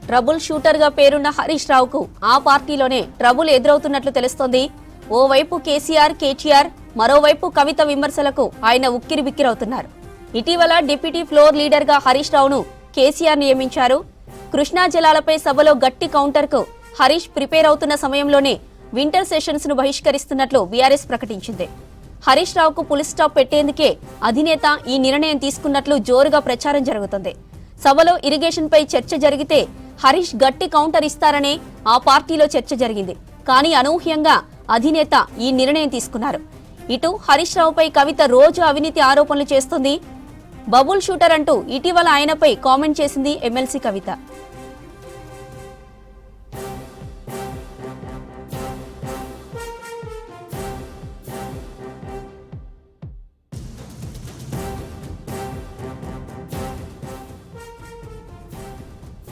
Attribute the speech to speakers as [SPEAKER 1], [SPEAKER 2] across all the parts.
[SPEAKER 1] Trouble shooter గా పేరున్న హరీష్ రావుకు ఆ పార్టీలోనే ట్రబుల్ ఎదురవుతున్నట్లు తెలుస్తోంది. ఓవైపు కేసీఆర్, కేటీఆర్, మరోవైపు కవిత విమర్శలకు ఆయన ఉక్కిరిబిక్కిరవుతున్నారు. ఇటీవల డిప్యూటీ ఫ్లోర్ లీడర్ గా హరీష్ రావును కేసీఆర్ నియమించారు. కృష్ణా జలాలపై సభలో గట్టి కౌంటర్ కు హరీష్ ప్రిపేర్ అవుతున్న సమయంలోనే వింటర్ సెషన్స్ ను బహిష్కరిస్తున్నట్లు బీఆర్ఎస్ ప్రకటించింది. హరీష్ రావుకు పులి స్టాప్ పెట్టేందుకే అధినేత ఈ నిర్ణయం తీసుకున్నట్లు జోరుగా ప్రచారం జరుగుతుంది. సభలో ఇరిగేషన్ పై చర్చ జరిగితే హరీష్ గట్టి కౌంటర్ ఇస్తారనే ఆ పార్టీలో చర్చ జరిగింది. కానీ అనూహ్యంగా అధినేత ఈ నిర్ణయం తీసుకున్నారు. ఇటు హరీష్ రావుపై కవిత రోజు అవినీతి ఆరోపణలు చేస్తుంది. బబుల్ షూటర్ అంటూ ఇటీవల ఆయనపై కామెంట్ చేసింది ఎమ్మెల్సీ కవిత.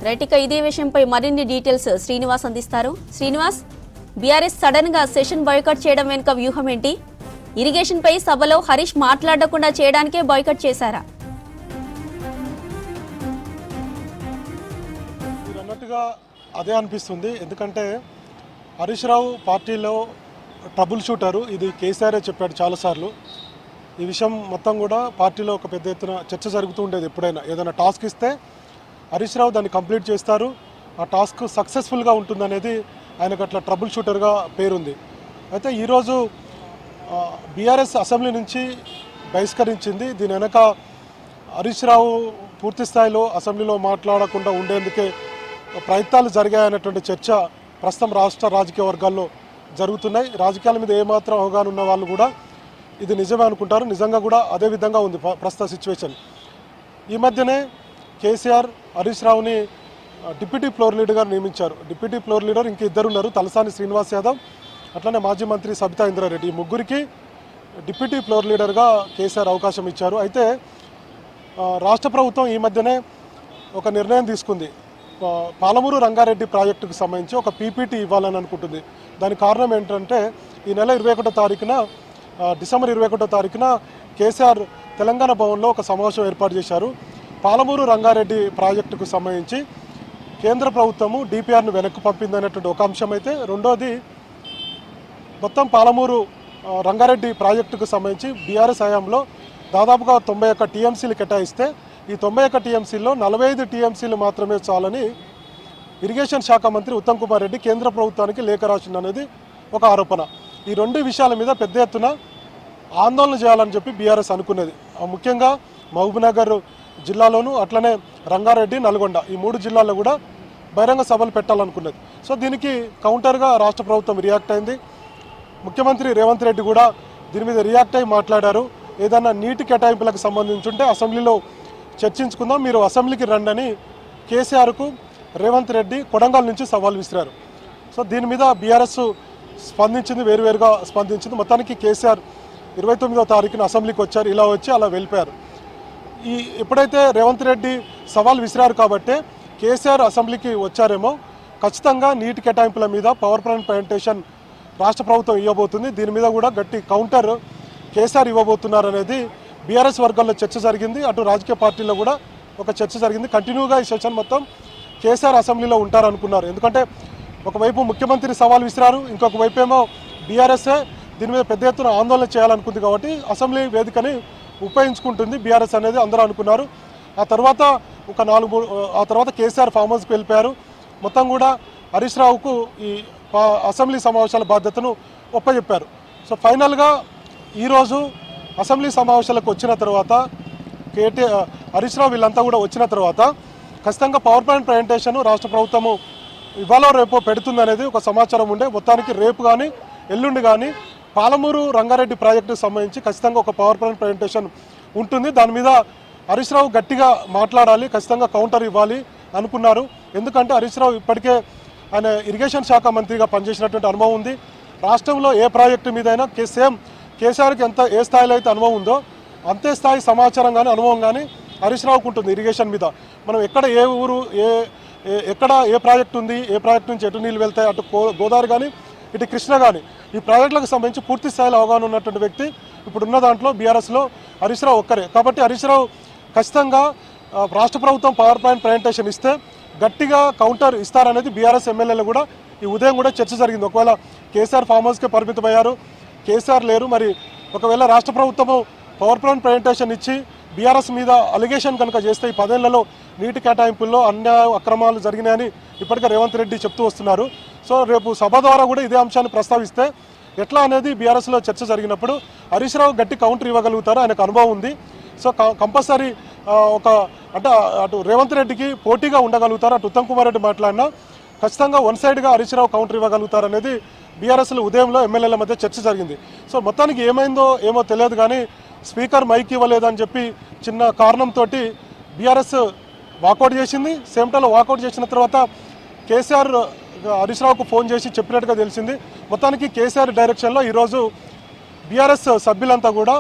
[SPEAKER 1] రైట్, ఇదే విషయంపై మరిన్ని డీటెయిల్స్ శ్రీనివాస్ అందిస్తారు. శ్రీనివాస్, బీఆర్ఎస్ సడన్ గా సెషన్ బాయ్కాట్ చేయడం వెనుక వ్యూహం ఏంటి? ఇరిగేషన్ పై సభలో హరీష్ మాట్లాడకుండా చేయడానికే బాయ్కాట్ చేశారా?
[SPEAKER 2] అన్నట్టుగా అదే అనిపిస్తుంది. ఎందుకంటే హరీష్ రావు పార్టీలో ట్రబుల్ షూటరు, ఇది కేసీఆర్ చెప్పాడు చాలాసార్లు. ఈ విషయం మొత్తం కూడా పార్టీలో ఒక పెద్ద ఎత్తున చర్చ జరుగుతూ ఉండేది. ఎప్పుడైనా ఏదైనా టాస్క్ ఇస్తే హరీష్ రావు దాన్ని కంప్లీట్ చేస్తారు, ఆ టాస్క్ సక్సెస్ఫుల్గా ఉంటుందనేది ఆయనకు అట్లా ట్రబుల్ షూటర్గా పేరుంది. అయితే ఈరోజు బీఆర్ఎస్ అసెంబ్లీ నుంచి బహిష్కరించింది. దీని వెనక హరీష్ రావు పూర్తి స్థాయిలో అసెంబ్లీలో మాట్లాడకుండా ఉండేందుకే ప్రయత్నాలు జరిగాయనేటువంటి చర్చ ప్రస్తుతం రాష్ట్ర రాజకీయ వర్గాల్లో జరుగుతున్నాయి. రాజకీయాల మీద ఏమాత్రం అవగాహన ఉన్న వాళ్ళు కూడా ఇది నిజమే అనుకుంటారు. నిజంగా కూడా అదే విధంగా ఉంది ప్రస్తుత సిచ్యువేషన్. ఈ మధ్యనే కేసీఆర్ హరీష్ రావుని డిప్యూటీ ఫ్లోర్ లీడర్గా నియమించారు. డిప్యూటీ ఫ్లోర్ లీడర్ ఇంక ఇద్దరు ఉన్నారు, తలసాని శ్రీనివాస్ యాదవ్, అట్లనే మాజీ మంత్రి సబితా ఇంద్రారెడ్డి. ఈ ముగ్గురికి డిప్యూటీ ఫ్లోర్ లీడర్గా కేసీఆర్ అవకాశం ఇచ్చారు. అయితే రాష్ట్ర ప్రభుత్వం ఈ మధ్యనే ఒక నిర్ణయం తీసుకుంది. పాలమూరు రంగారెడ్డి ప్రాజెక్టుకు సంబంధించి ఒక పీపీటీ ఇవ్వాలని అనుకుంటుంది. దానికి కారణం ఏంటంటే ఈ నెల 21వ తారీఖున డిసెంబర్ 21వ తారీఖున కేసీఆర్ తెలంగాణ భవన్లో ఒక సమావేశం ఏర్పాటు చేశారు. పాలమూరు రంగారెడ్డి ప్రాజెక్టుకు సంబంధించి కేంద్ర ప్రభుత్వము డిపిఆర్ను వెనక్కి పంపిందనేటువంటి ఒక అంశం అయితే, రెండోది మొత్తం పాలమూరు రంగారెడ్డి ప్రాజెక్టుకు సంబంధించి బీఆర్ఎస్ హయాంలో దాదాపుగా 91 టీఎంసీలు కేటాయిస్తే ఈ 91 టీఎంసీల్లో 45 టీఎంసీలు మాత్రమే చాలని ఇరిగేషన్ శాఖ మంత్రి ఉత్తమ్ కుమార్ రెడ్డి కేంద్ర ప్రభుత్వానికి లేఖ రాసిందనేది ఒక ఆరోపణ. ఈ రెండు విషయాల మీద పెద్ద ఎత్తున ఆందోళన చేయాలని చెప్పి బీఆర్ఎస్ అనుకునేది. ముఖ్యంగా మహబూబ్నగర్ జిల్లాలోను, అట్లనే రంగారెడ్డి, నల్గొండ, ఈ 3 జిల్లాల్లో కూడా బహిరంగ సభలు పెట్టాలనుకున్నది. సో దీనికి కౌంటర్గా రాష్ట్ర ప్రభుత్వం రియాక్ట్ అయింది. ముఖ్యమంత్రి రేవంత్ రెడ్డి కూడా దీని మీద రియాక్ట్ అయి మాట్లాడారు. ఏదైనా నీటి కేటాయింపులకు సంబంధించి ఉంటే అసెంబ్లీలో చర్చించుకుందాం, మీరు అసెంబ్లీకి రండి అని కేసీఆర్కు రేవంత్ రెడ్డి కొడంగల్ నుంచి సవాల్ విసిరారు. సో దీని మీద బీఆర్ఎస్ స్పందించింది, వేరువేరుగా స్పందించింది. మొత్తానికి కేసీఆర్ 29వ తారీఖున అసెంబ్లీకి వచ్చారు. ఇలా వచ్చి అలా వెళ్ళిపోయారు. ఎప్పుడైతే రేవంత్ రెడ్డి సవాల్ విసిరారు కాబట్టి కేసీఆర్ అసెంబ్లీకి వచ్చారేమో, ఖచ్చితంగా నీటి కేటాయింపుల మీద పవర్ పాయింట్ ప్రజెంటేషన్ రాష్ట్ర ప్రభుత్వం ఇవ్వబోతుంది. దీని మీద కూడా గట్టి కౌంటర్ కేసీఆర్ ఇవ్వబోతున్నారు అనేది బీఆర్ఎస్ వర్గాల్లో చర్చ జరిగింది. అటు రాజకీయ పార్టీల్లో కూడా ఒక చర్చ జరిగింది. కంటిన్యూగా ఈ సెషన్ మొత్తం కేసీఆర్ అసెంబ్లీలో ఉంటారనుకున్నారు. ఎందుకంటే ఒకవైపు ముఖ్యమంత్రి సవాల్ విసిరారు, ఇంకొక వైపు ఏమో బీఆర్ఎస్ఏ దీని మీద పెద్ద ఎత్తున ఆందోళన చేయాలనుకుంది. కాబట్టి అసెంబ్లీ వేదికని ఉపయోగించుకుంటుంది బీఆర్ఎస్ అనేది అందరూ అనుకున్నారు. ఆ తర్వాత కేసీఆర్ ఫామ్ హౌస్కి వెళ్ళిపోయారు. మొత్తం కూడా హరీష్ రావుకు ఈ అసెంబ్లీ సమావేశాల బాధ్యతను ఒప్పజెప్పారు. సో ఫైనల్గా ఈరోజు అసెంబ్లీ సమావేశాలకు వచ్చిన తర్వాత హరీష్ రావు వీళ్ళంతా కూడా వచ్చిన తర్వాత ఖచ్చితంగా పవర్ పాయింట్ ప్రజెంటేషన్ రాష్ట్ర ప్రభుత్వము ఇవాళ రేపు పెడుతుందనేది ఒక సమాచారం ఉండే. మొత్తానికి రేపు కానీ ఎల్లుండి కానీ పాలమూరు రంగారెడ్డి ప్రాజెక్టుకు సంబంధించి ఖచ్చితంగా ఒక పవర్ పాయింట్ ప్రజెంటేషన్ ఉంటుంది. దాని మీద హరీష్ రావు గట్టిగా మాట్లాడాలి, ఖచ్చితంగా కౌంటర్ ఇవ్వాలి అనుకున్నారు. ఎందుకంటే హరీష్ రావు ఇప్పటికే ఆయన ఇరిగేషన్ శాఖ మంత్రిగా పనిచేసినటువంటి అనుభవం ఉంది. రాష్ట్రంలో ఏ ప్రాజెక్టు మీదైనా సేమ్ కేసీఆర్కి ఏ స్థాయిలో అయితే అనుభవం ఉందో అంతే స్థాయి సమాచారం కానీ అనుభవం కానీ హరీష్ రావుకు ఉంటుంది ఇరిగేషన్ మీద. మనం ఎక్కడ ఏ ఊరు ఎక్కడ ఏ ప్రాజెక్టు ఉంది, ఏ ప్రాజెక్టు నుంచి ఎటు నీళ్ళు వెళ్తాయి, అటు గోదావరి కానీ ఇటు కృష్ణ కానీ ఈ ప్రాజెక్టులకు సంబంధించి పూర్తి స్థాయిలో అవగాహన ఉన్నటువంటి వ్యక్తి ఇప్పుడున్న దాంట్లో బీఆర్ఎస్లో హరీష్ రావు ఒక్కరే. కాబట్టి హరీష్ రావు ఖచ్చితంగా రాష్ట్ర ప్రభుత్వం పవర్ పాయింట్ ప్రజెంటేషన్ ఇస్తే గట్టిగా కౌంటర్ ఇస్తారనేది బీఆర్ఎస్ ఎమ్మెల్యేలు కూడా ఈ ఉదయం కూడా చర్చ జరిగింది. ఒకవేళ కేసీఆర్ ఫామ్ హౌస్కే పరిమితమయ్యారు, కేసీఆర్ లేరు, మరి ఒకవేళ రాష్ట్ర ప్రభుత్వము పవర్ ప్లాంట్ ప్రజెంటేషన్ ఇచ్చి బీఆర్ఎస్ మీద అలిగేషన్ కనుక చేస్తే ఈ 10 ఏళ్లలో నీటి కేటాయింపుల్లో అన్యాయ అక్రమాలు జరిగినాయని ఇప్పటికే రేవంత్ రెడ్డి చెప్తూ వస్తున్నారు. సో రేపు సభ ద్వారా కూడా ఇదే అంశాన్ని ప్రస్తావిస్తే ఎట్లా అనేది బీఆర్ఎస్లో చర్చ జరిగినప్పుడు హరీష్ రావు గట్టి కౌంటర్ ఇవ్వగలుగుతారు, ఆయనకు అనుభవం ఉంది. సో కంపల్సరీ ఒక అంటే అటు రేవంత్ రెడ్డికి పోటీగా ఉండగలుగుతారు. అటు ఉత్తమ్ కుమార్ రెడ్డి మాట్లాడినా ఖచ్చితంగా వన్ సైడ్గా హరీష్ రావు కౌంటర్ ఇవ్వగలుగుతారు అనేది బీఆర్ఎస్లో ఉదయంలో ఎమ్మెల్యేల మధ్య చర్చ జరిగింది. సో మొత్తానికి ఏమైందో ఏమో తెలియదు కానీ స్పీకర్ మైక్ ఇవ్వలేదని చెప్పి చిన్న కారణంతో బీఆర్ఎస్ వాకౌట్ చేసింది. సేమ్ టైంలో వాకౌట్ చేసిన తర్వాత కేసీఆర్ హరీష్ రావుకు ఫోన్ చేసి చెప్పినట్టుగా తెలిసింది. మొత్తానికి కేసీఆర్ డైరెక్షన్లో ఈరోజు బీఆర్ఎస్ సభ్యులంతా కూడా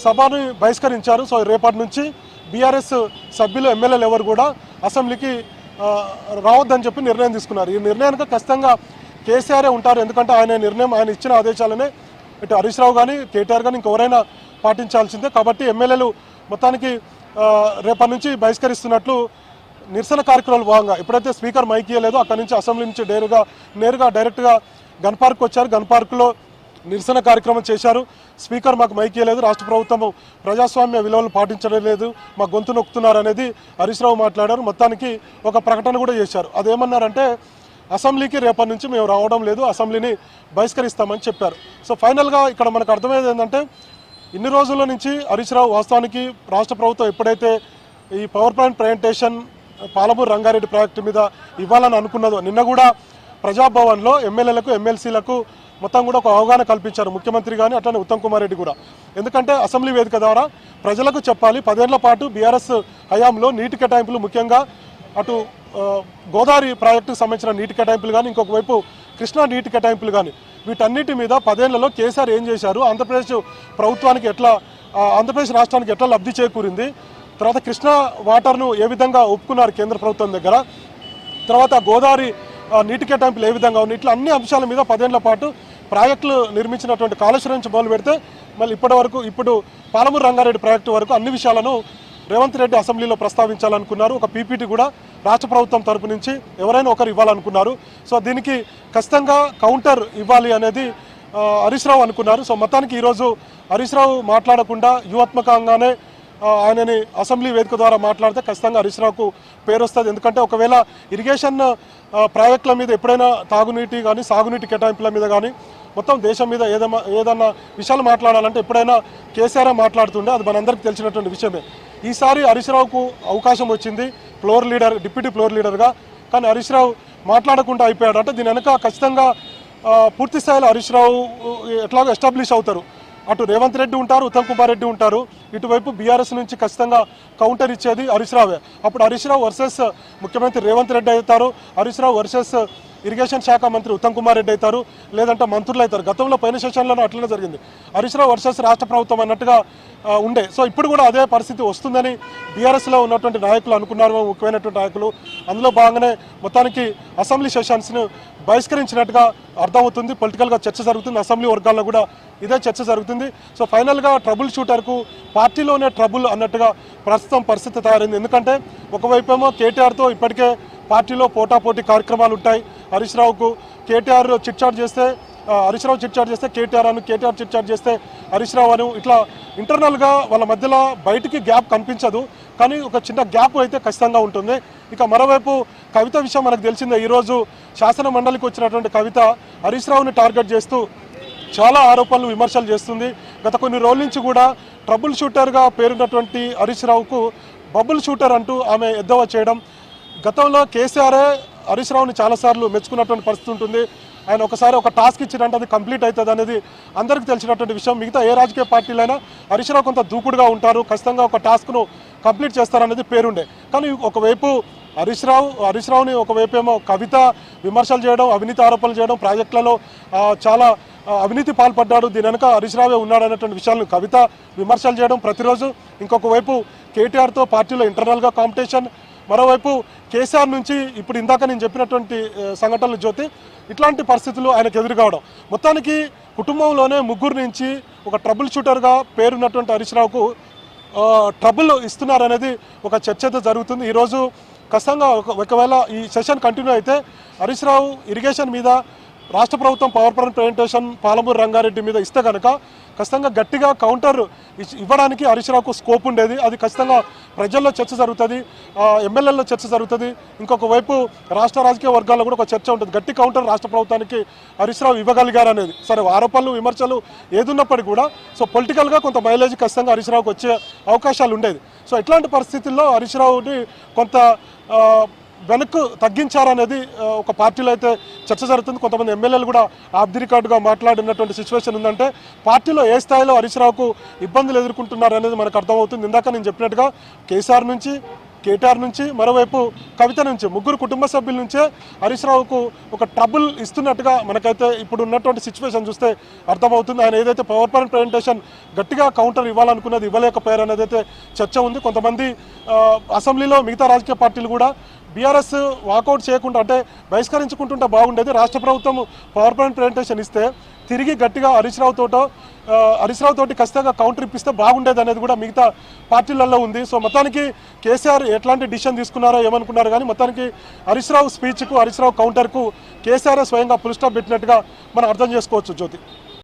[SPEAKER 2] సభను బహిష్కరించారు. సో రేపటి నుంచి బీఆర్ఎస్ సభ్యులు ఎమ్మెల్యేలు ఎవరు కూడా అసెంబ్లీకి రావద్దని చెప్పి నిర్ణయం తీసుకున్నారు. ఈ నిర్ణయానికి ఖచ్చితంగా కేసీఆరే ఉంటారు, ఎందుకంటే ఆయన నిర్ణయం, ఆయన ఇచ్చిన ఆదేశాలనే ఇటు హరీష్ రావు కానీ కేటీఆర్ కానీ ఇంకెవరైనా పాటించాల్సిందే. కాబట్టి ఎమ్మెల్యేలు మొత్తానికి రేపటి నుంచి బహిష్కరిస్తున్నట్లు నిరసన కార్యక్రమాలు భాగంగా ఎప్పుడైతే స్పీకర్ మైక్ ఇవ్వలేదో అక్కడి నుంచి అసెంబ్లీ నుంచి నేరుగా డైరెక్ట్గా గన్ పార్క్ వచ్చారు. గన్ పార్కులో నిరసన కార్యక్రమం చేశారు. స్పీకర్ మాకు మైక్ ఇవ్వలేదు, రాష్ట్ర ప్రభుత్వం ప్రజాస్వామ్య విలువలు పాటించడం లేదు, మా గొంతు నొక్కుతున్నారు అనేది హరీష్ రావు మాట్లాడారు. మొత్తానికి ఒక ప్రకటన కూడా చేశారు. అదేమన్నారంటే అసెంబ్లీకి రేపటి నుంచి మేము రావడం లేదు, అసెంబ్లీని బహిష్కరిస్తామని చెప్పారు. సో ఫైనల్గా ఇక్కడ మనకు అర్థమయ్యేది ఏంటంటే ఇన్ని రోజుల నుంచి హరీష్ రావు వాస్తవానికి రాష్ట్ర ప్రభుత్వం ఎప్పుడైతే ఈ power plant presentation Palamuru Rangareddy project మీద ఇవ్వాలని అనుకున్నదో నిన్న కూడా ప్రజాభవన్లో ఎమ్మెల్యేలకు ఎమ్మెల్సీలకు మొత్తం కూడా ఒక అవగాహన కల్పించారు ముఖ్యమంత్రి కానీ అట్లనే ఉత్తమ్ కుమార్ రెడ్డి కూడా. ఎందుకంటే అసెంబ్లీ వేదిక ద్వారా ప్రజలకు చెప్పాలి 10 ఏళ్ల పాటు బీఆర్ఎస్ హయాంలో నీటి కేటాయింపులు, ముఖ్యంగా అటు గోదావరి ప్రాజెక్టుకు సంబంధించిన నీటి కేటాయింపులు కానీ ఇంకొక వైపు కృష్ణా నీటి కేటాయింపులు కానీ వీటన్నిటి మీద 10 ఏళ్లలో కేసీఆర్ ఏం చేశారు, ఆంధ్రప్రదేశ్ ప్రభుత్వానికి ఎట్లా, ఆంధ్రప్రదేశ్ రాష్ట్రానికి ఎట్లా లబ్ధి చేకూరింది, తర్వాత కృష్ణా వాటర్ను ఏ విధంగా ఒప్పుకున్నారు కేంద్ర ప్రభుత్వం దగ్గర, తర్వాత గోదావరి నీటి కేటాయింపులు ఏ విధంగా ఉన్నాయి, ఇట్లా అన్ని అంశాల మీద 10 ఏళ్ల పాటు ప్రాజెక్టులు నిర్మించినటువంటి కాళేశ్వరం నుంచి మొదలు పెడితే మళ్ళీ ఇప్పుడు పాలమూరు రంగారెడ్డి ప్రాజెక్టు వరకు అన్ని విషయాలను రేవంత్ రెడ్డి అసెంబ్లీలో ప్రస్తావించాలనుకున్నారు. ఒక పీపీటీ కూడా రాష్ట్ర ప్రభుత్వం తరపు నుంచి ఎవరైనా ఒకరు ఇవ్వాలనుకున్నారు. సో దీనికి ఖచ్చితంగా కౌంటర్ ఇవ్వాలి అనేది హరీష్ రావు అనుకున్నారు. సో మొత్తానికి ఈరోజు హరీష్ రావు మాట్లాడకుండా వ్యూహాత్మకంగానే ఆయనని అసెంబ్లీ వేదిక ద్వారా మాట్లాడితే ఖచ్చితంగా హరీష్ రావుకు పేరు వస్తుంది. ఎందుకంటే ఒకవేళ ఇరిగేషన్ ప్రాజెక్టుల మీద ఎప్పుడైనా తాగునీటి కానీ సాగునీటి కేటాయింపుల మీద కానీ మొత్తం దేశం మీద ఏదన్నా విషయాలు మాట్లాడాలంటే ఎప్పుడైనా కేసీఆర్ మాట్లాడుతుండే, అది మనందరికీ తెలిసినటువంటి విషయమే. ఈసారి హరీష్ రావుకు అవకాశం వచ్చింది ఫ్లోర్ లీడర్, డిప్యూటీ ఫ్లోర్ లీడర్గా, కానీ హరీష్ రావు మాట్లాడకుండా అయిపోయాడు. అంటే దీని వెనక ఖచ్చితంగా పూర్తి స్థాయిలో హరీష్ రావు ఎట్లాగో ఎస్టాబ్లిష్ అవుతారు. అటు రేవంత్ రెడ్డి ఉంటారు, ఉత్తమ్ కుమార్ రెడ్డి ఉంటారు, ఇటువైపు బీఆర్ఎస్ నుంచి ఖచ్చితంగా కౌంటర్ ఇచ్చేది హరీష్ రావే. అప్పుడు హరీష్ రావు వర్సెస్ ముఖ్యమంత్రి రేవంత్ రెడ్డి అవుతారు, హరీష్ రావు వర్సెస్ ఇరిగేషన్ శాఖ మంత్రి ఉత్తమ్ కుమార్ రెడ్డి అవుతారు, లేదంటే మంత్రులు అవుతారు. గతంలో పైన సెషన్లోనూ అట్లనే జరిగింది, హరీష్ రావు వర్సెస్ రాష్ట్ర ప్రభుత్వం అన్నట్టుగా ఉండే. సో ఇప్పుడు కూడా అదే పరిస్థితి వస్తుందని బీఆర్ఎస్లో ఉన్నటువంటి నాయకులు అనుకున్నారు, ముఖ్యమైనటువంటి నాయకులు. అందులో భాగంగానే మొత్తానికి అసెంబ్లీ సెషన్స్ను బహిష్కరించినట్టుగా అర్థమవుతుంది. పొలిటికల్గా చర్చ జరుగుతుంది, అసెంబ్లీ వర్గాల్లో కూడా ఇదే చర్చ జరుగుతుంది. సో ఫైనల్గా ట్రబుల్ షూటర్కు పార్టీలోనే ట్రబుల్ అన్నట్టుగా ప్రస్తుతం పరిస్థితి తయారైంది. ఎందుకంటే ఒకవైపు ఏమో కేటీఆర్తో ఇప్పటికే పార్టీలో పోటాపోటీ కార్యక్రమాలు ఉంటాయి. హరీష్ రావుకు కేటీఆర్ చిట్ చాట్ చేస్తే హరీష్ రావు చిట్ చాట్ చేస్తే కేటీఆర్ అను, కేటీఆర్ చిట్ చాట్ చేస్తే హరీష్ రావు అను, ఇట్లా ఇంటర్నల్గా వాళ్ళ మధ్యలో బయటికి గ్యాప్ కనిపించదు, కానీ ఒక చిన్న గ్యాప్ అయితే ఖచ్చితంగా ఉంటుంది. ఇక మరోవైపు కవిత విషయం మనకు తెలిసిందే. ఈరోజు శాసన మండలికి వచ్చినటువంటి కవిత హరీష్ రావుని టార్గెట్ చేస్తూ చాలా ఆరోపణలు, విమర్శలు చేస్తుంది. గత కొన్ని రోజుల నుంచి కూడా ట్రబుల్ షూటర్గా పేరున్నటువంటి హరీష్ రావుకు బబుల్ షూటర్ అంటూ ఆమె ఎద్దవ చేయడం. గతంలో కేసీఆరే హరీష్ రావుని చాలాసార్లు మెచ్చుకున్నటువంటి పరిస్థితి ఉంటుంది. ఆయన ఒకసారి ఒక టాస్క్ ఇచ్చినట్టు అది కంప్లీట్ అవుతుంది అనేది అందరికీ తెలిసినటువంటి విషయం. మిగతా ఏ రాజకీయ పార్టీలైనా హరీష్ రావు కొంత దూకుడుగా ఉంటారు, ఖచ్చితంగా ఒక టాస్క్ను కంప్లీట్ చేస్తారనేది పేరుండే. కానీ ఒకవైపు హరీష్ రావుని ఒకవైపు ఏమో కవిత విమర్శలు చేయడం, అవినీతి ఆరోపణలు చేయడం, ప్రాజెక్టులలో చాలా అవినీతి పాల్పడ్డాడు, దీని వెనక హరీష్ రావే ఉన్నాడు అనేటువంటి విషయాలను కవిత విమర్శలు చేయడం ప్రతిరోజు. ఇంకొక వైపు కేటీఆర్తో పార్టీలో ఇంటర్నల్గా కాంపిటీషన్, మరోవైపు కేసీఆర్ నుంచి ఇప్పుడు ఇందాక నేను చెప్పినటువంటి సంఘటనలు జ్యోతి, ఇట్లాంటి పరిస్థితులు ఆయనకు ఎదురు కావడం. మొత్తానికి కుటుంబంలోనే ముగ్గురు నుంచి ఒక ట్రబుల్ షూటర్గా పేరున్నటువంటి హరీష్ రావుకు ట్రబుల్ ఇస్తున్నారనేది ఒక చర్చ అయితే జరుగుతుంది. ఈరోజు ఖచ్చితంగా ఒకవేళ ఈ సెషన్ కంటిన్యూ అయితే హరీష్ రావు ఇరిగేషన్ మీద రాష్ట్ర ప్రభుత్వం power point presentation Palamuru Rangareddy మీద ఇస్తే కనుక ఖచ్చితంగా గట్టిగా కౌంటర్ ఇవ్వడానికి హరీష్ రావుకు స్కోప్ ఉండేది. అది ఖచ్చితంగా ప్రజల్లో చర్చ జరుగుతుంది, ఎమ్మెల్యేల్లో చర్చ జరుగుతుంది. ఇంకొక వైపు రాష్ట్ర రాజకీయ వర్గాల్లో కూడా ఒక చర్చ ఉంటుంది. గట్టి కౌంటర్ రాష్ట్ర ప్రభుత్వానికి హరీష్ రావు ఇవ్వగలిగారు అనేది. సరే ఆరోపణలు విమర్శలు ఏదున్నప్పటికీ కూడా సో పొలిటికల్గా కొంత మైలేజ్ ఖచ్చితంగా హరీష్ రావుకి వచ్చే అవకాశాలు ఉండేది. సో ఇట్లాంటి పరిస్థితుల్లో హరీష్ రావుని కొంత వెనక్కు తగ్గించారనేది ఒక పార్టీలో అయితే చర్చ జరుగుతుంది. కొంతమంది ఎమ్మెల్యేలు కూడా ఆఫ్ ది రికార్డుగా మాట్లాడినటువంటి సిచ్యువేషన్ ఉందంటే పార్టీలో ఏ స్థాయిలో హరీష్ రావుకు ఇబ్బందులు ఎదుర్కొంటున్నారు అనేది మనకు అర్థమవుతుంది. ఇందాక నేను చెప్పినట్టుగా కేసీఆర్ నుంచి, కేటీఆర్ నుంచి, మరోవైపు కవిత నుంచి, ముగ్గురు కుటుంబ సభ్యుల నుంచే హరీష్ రావుకు ఒక ట్రబుల్ ఇస్తున్నట్టుగా మనకైతే ఇప్పుడు ఉన్నటువంటి సిచ్యువేషన్ చూస్తే అర్థమవుతుంది. ఆయన ఏదైతే పవర్ పాయింట్ ప్రజెంటేషన్ గట్టిగా కౌంటర్ ఇవ్వాలనుకున్నది ఇవ్వలేకపోయారు అనేది అయితే చర్చ ఉంది. కొంతమంది అసెంబ్లీలో మిగతా రాజకీయ పార్టీలు కూడా బీఆర్ఎస్ వాకౌట్ చేయకుండా అంటే బహిష్కరించుకుంటుంటే బాగుండేది, రాష్ట్ర ప్రభుత్వం పవర్ పాయింట్ ప్రజెంటేషన్ ఇస్తే తిరిగి గట్టిగా హరీష్ రావు తోటి ఖచ్చితంగా కౌంటర్ ఇప్పిస్తే బాగుండేది అనేది కూడా మిగతా పార్టీలలో ఉంది. సో మొత్తానికి కేసీఆర్ ఎట్లాంటి డిసిషన్ తీసుకున్నారో ఏమనుకున్నారు కానీ మొత్తానికి హరీష్ రావు స్పీచ్కు, హరీష్ రావు కౌంటర్కు కేసీఆర్ స్వయంగా ఫుల్ స్టాప్ పెట్టినట్టుగా మనం అర్థం చేసుకోవచ్చు. జ్యోతి.